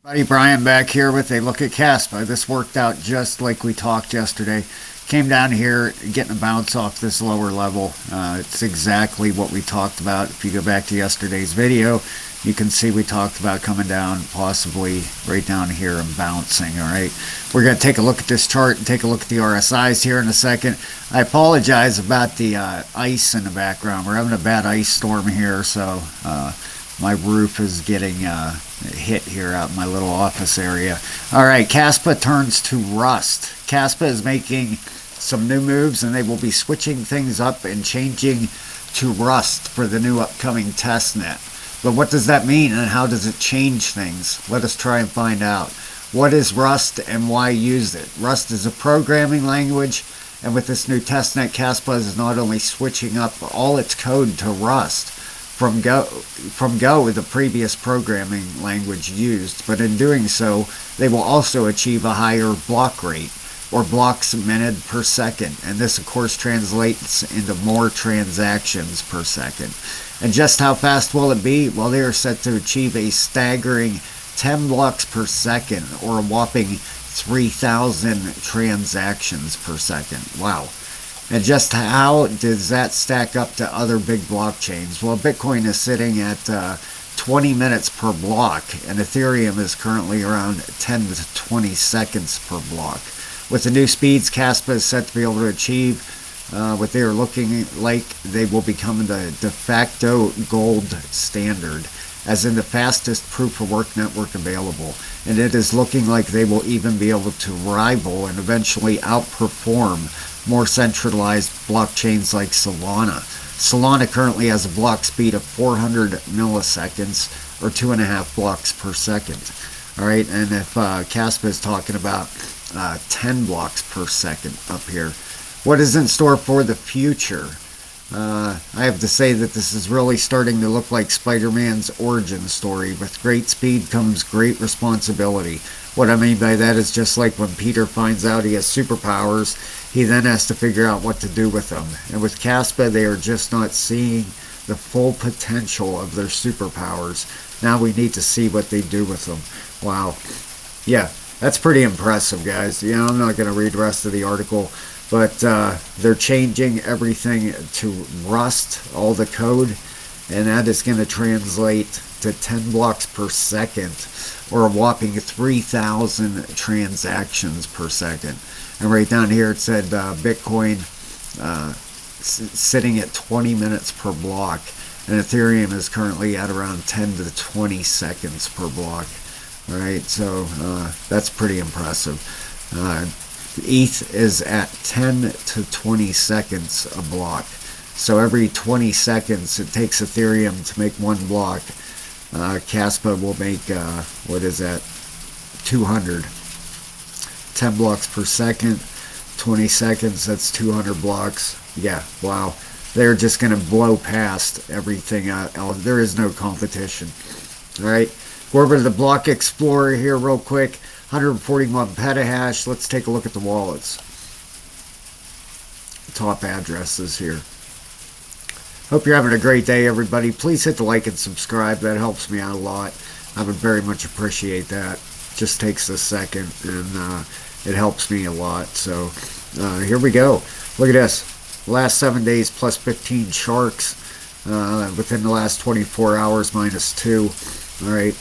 Buddy Brian back here with a look at Caspa. This worked out just like we talked yesterday. Came down here, getting a bounce off this lower level. It's exactly what we talked about. If you go back to yesterday's video, you can see we talked about coming down possibly right down here and bouncing. All right, we're going to take a look at this chart and take a look at the RSIs here in a second. I apologize about the ice in the background. We're having a bad ice storm here, so my roof is getting hit here out in my little office area. All right, Caspa turns to Rust. Caspa is making some new moves, and they will be switching things up and changing to Rust for the new upcoming testnet. But what does that mean, and how does it change things? Let us try and find out. What is Rust and why use it? Rust is a programming language, and with this new testnet, Caspa is not only switching up all its code to Rust from Go, the previous programming language used, but in doing so, they will also achieve a higher block rate, or blocks minute per second, and this of course translates into more transactions per second. And just how fast will it be? Well, they are set to achieve a staggering 10 blocks per second, or a whopping 3,000 transactions per second. Wow. And just how does that stack up to other big blockchains? Well, Bitcoin is sitting at 20 minutes per block, and Ethereum is currently around 10 to 20 seconds per block. With the new speeds, Caspa is set to be able to achieve what they are looking like they will become the de facto gold standard, as in the fastest proof-of-work network available. And it is looking like they will even be able to rival and eventually outperform more centralized blockchains like Solana. Solana currently has a block speed of 400 milliseconds, or 2.5 blocks per second. All right, and if Caspa is talking about 10 blocks per second up here. What is in store for the future? I have to say that this is really starting to look like Spider-Man's origin story. With great speed comes great responsibility. What I mean by that is just like when Peter finds out he has superpowers, he then has to figure out what to do with them. And with Caspa, they are just not seeing the full potential of their superpowers. Now we need to see what they do with them. Wow. Yeah, that's pretty impressive, guys. You know, I'm not going to read the rest of the article, but they're changing everything to Rust, all the code, and that is going to translate to 10 blocks per second, or a whopping 3,000 transactions per second. And right down here it said Bitcoin sitting at 20 minutes per block, and Ethereum is currently at around 10 to 20 seconds per block. All right, so that's pretty impressive. ETH is at 10 to 20 seconds a block. So every 20 seconds it takes Ethereum to make one block. Caspa will make, what is that, 200. 10 blocks per second, 20 seconds, that's 200 blocks. Yeah, wow. They're just going to blow past everything else. There is no competition. All right, go over to the Block Explorer here real quick. 141 petahash. Let's take a look at the wallets. Top addresses here. Hope you're having a great day, everybody. Please hit the like and subscribe. That helps me out a lot. I would very much appreciate that. Just takes a second, and it helps me a lot. So here we go. Look at this. Last 7 days plus 15 sharks. Within the last 24 hours minus 2. All right.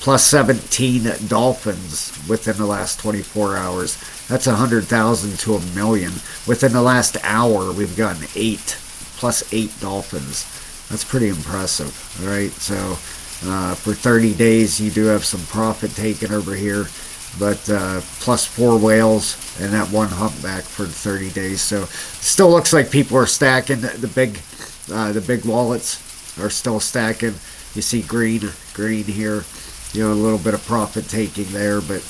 Plus 17 dolphins within the last 24 hours. That's 100,000 to 1 million. Within the last hour, we've gotten 8, plus 8 dolphins. That's pretty impressive. All right, so for 30 days, you do have some profit taken over here, but plus 4 whales and that 1 humpback for 30 days. So still looks like people are stacking. The big wallets are still stacking. You see green here. You know, a little bit of profit taking there, but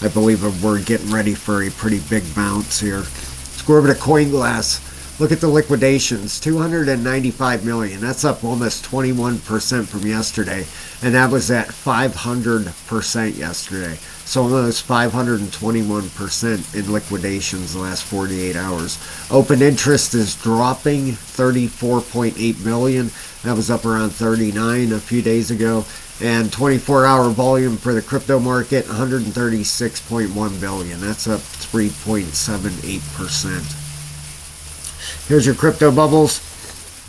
I believe we're getting ready for a pretty big bounce here. Let's go over to CoinGlass. Look at the liquidations, 295 million. That's up almost 21% from yesterday, and that was at 500% yesterday. So almost 521% in liquidations the last 48 hours. Open interest is dropping, 34.8 million. That was up around 39 a few days ago. And 24-hour volume for the crypto market, 136.1 billion. That's up 3.78%. Here's your crypto bubbles.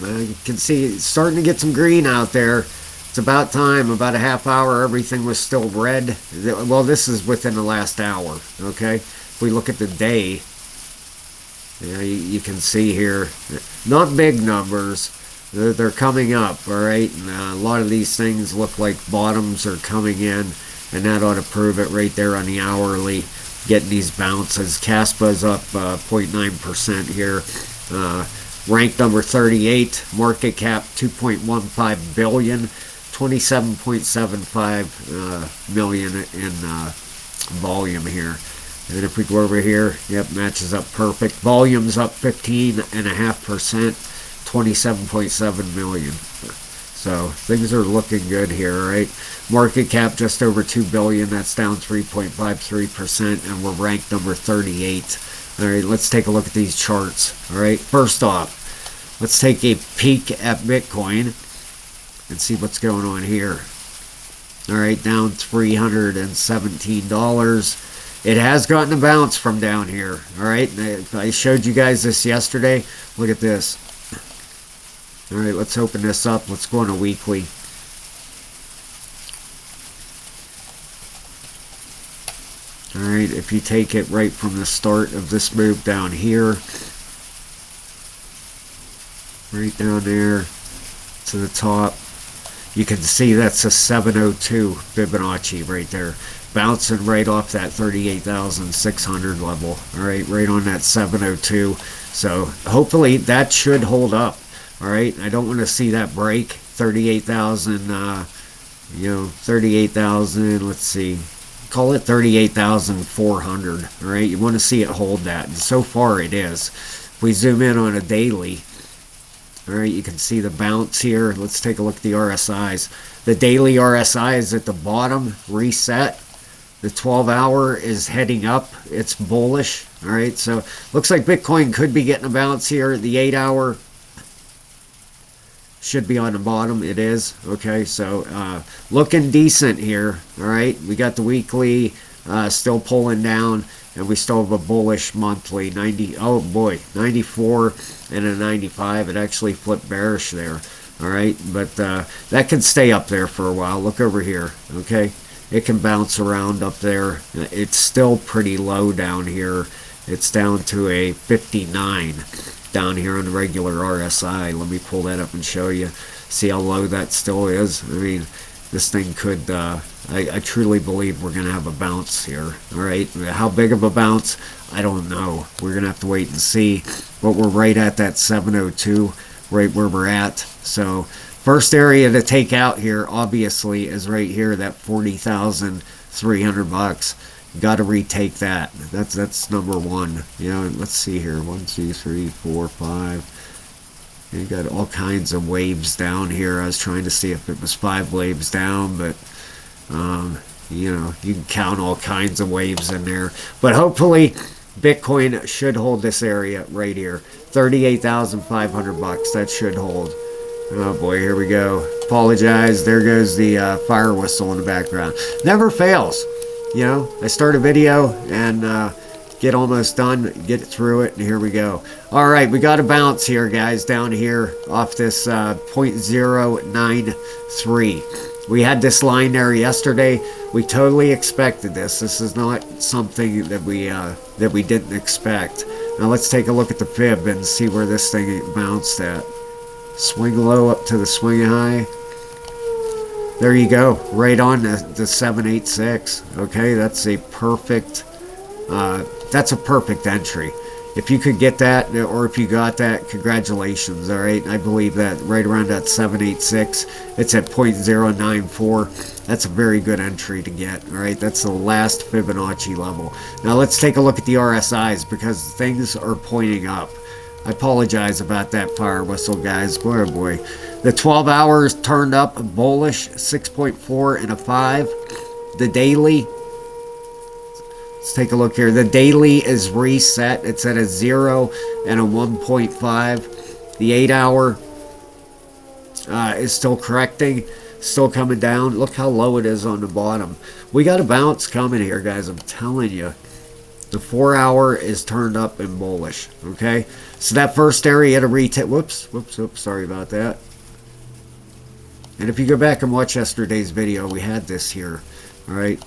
You can see it's starting to get some green out there. It's about time. About a half hour, everything was still red. Well, this is within the last hour. Okay, if we look at the day, you can see here, not big numbers. They're coming up, all right? And a lot of these things look like bottoms are coming in, and that ought to prove it right there on the hourly, getting these bounces. Caspa's up 0.9% here. Ranked number 38, market cap 2.15 billion, 27.75 million in volume here. And if we go over here, yep, matches up perfect. Volume's up 15.5%. 27.7 million. So things are looking good here, right? Market cap just over 2 billion. That's down 3.53%, and we're ranked number 38. All right, let's take a look at these charts. All right, first off, let's take a peek at Bitcoin and see what's going on here. All right, down $317. It has gotten a bounce from down here. All right, I showed you guys this yesterday. Look at this. All right, let's open this up. Let's go on a weekly. All right, if you take it right from the start of this move down here, right down there to the top, you can see that's a 702 Fibonacci right there, bouncing right off that 38,600 level. All right, right on that 702. So hopefully that should hold up. All right, I don't want to see that break 38,000. 38,000. Let's see, call it 38,400. All right, you want to see it hold that, and so far it is. If we zoom in on a daily, all right, you can see the bounce here. Let's take a look at the RSIs. The daily RSI is at the bottom, reset. The 12-hour is heading up. It's bullish. All right, so looks like Bitcoin could be getting a bounce here. The 8-hour should be on the bottom. It is. Okay, so looking decent here. All right, we got the weekly still pulling down, and we still have a bullish monthly 90. Oh boy, 94 and a 95. It actually flipped bearish there. All right, but that can stay up there for a while. Look over here. Okay, it can bounce around up there. It's still pretty low down here. It's down to a 59 down here on the regular RSI. Let me pull that up and show you. See how low that still is? I mean, this thing could, I truly believe we're going to have a bounce here. All right, how big of a bounce? I don't know. We're going to have to wait and see. But we're right at that 702, right where we're at. So first area to take out here, obviously, is right here, that 40,300 bucks. Got to retake that. That's number one. You know, let's see here. 1, 2, 3, 4, 5. You got all kinds of waves down here. I was trying to see if it was 5 waves down, but you know, you can count all kinds of waves in there. But hopefully, Bitcoin should hold this area right here. 38,500 bucks. That should hold. Oh boy, here we go. Apologize. There goes the fire whistle in the background. Never fails. You know, I start a video and get almost done, get through it, and here we go. All right, we got a bounce here, guys, down here off this 0.093. We had this line there yesterday. We totally expected this. This is not something that we didn't expect. Now let's take a look at the fib and see where this thing bounced at. Swing low up to the swing high. There you go, right on the 786. Okay, that's a perfect entry. If you could get that, or if you got that, congratulations. All right, I believe that right around that 786. It's at 0.094. That's a very good entry to get. All right, that's the last Fibonacci level. Now let's take a look at the RSIs, because things are pointing up. I apologize about that fire whistle, guys. Boy, oh boy. The 12 hours turned up bullish, 6.4 and a 5. The daily, let's take a look here. The daily is reset. It's at a 0 and a 1.5. The 8 hour is still correcting. Still coming down. Look how low it is on the bottom. We got a bounce coming here, guys. I'm telling you. The 4 hour is turned up and bullish. Okay. So that first area to retake. Whoops. Sorry about that. And if you go back and watch yesterday's video, we had this here. All right.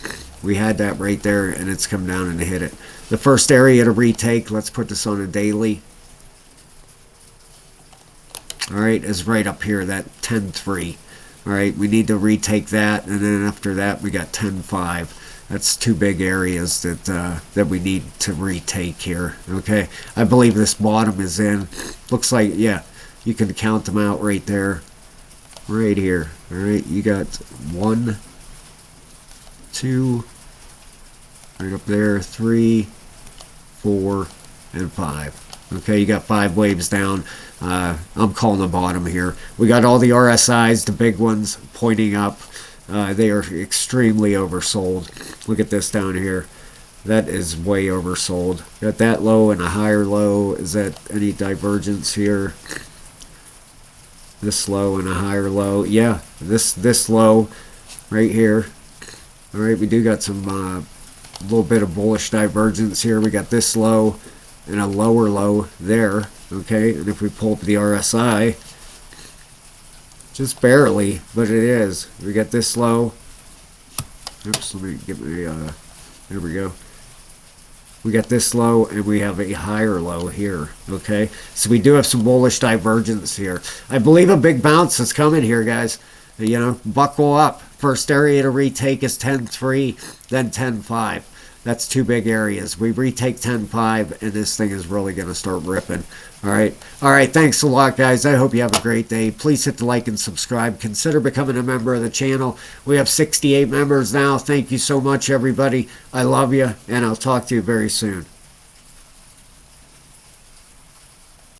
We had that right there, and it's come down and hit it. The first area to retake, let's put this on a daily. All right, is right up here, that 10.3. All right, we need to retake that, and then after that, we got 10.5. That's two big areas that we need to retake here. Okay, I believe this bottom is in. Looks like, yeah, you can count them out right there, right here. All right, you got 1, 2, right up there, 3, 4, and 5. Okay, you got 5 waves down. I'm calling the bottom here. We got all the RSIs, the big ones, pointing up. They are extremely oversold. Look at this down here. That is way oversold. Got that low and a higher low. Is that any divergence here? This low and a higher low. Yeah, this low right here. All right, we do got some little bit of bullish divergence here. We got this low and a lower low there. Okay, and if we pull up the RSI, just barely, but it is. We got this low. Oops, let me get my, there we go. We got this low, and we have a higher low here. Okay, so we do have some bullish divergence here. I believe a big bounce is coming here, guys. You know, buckle up. First area to retake is 10.3, then 10.5. That's two big areas. We retake 10.5, and this thing is really going to start ripping. All right. Thanks a lot, guys. I hope you have a great day. Please hit the like and subscribe. Consider becoming a member of the channel. We have 68 members now. Thank you so much, everybody. I love you, and I'll talk to you very soon.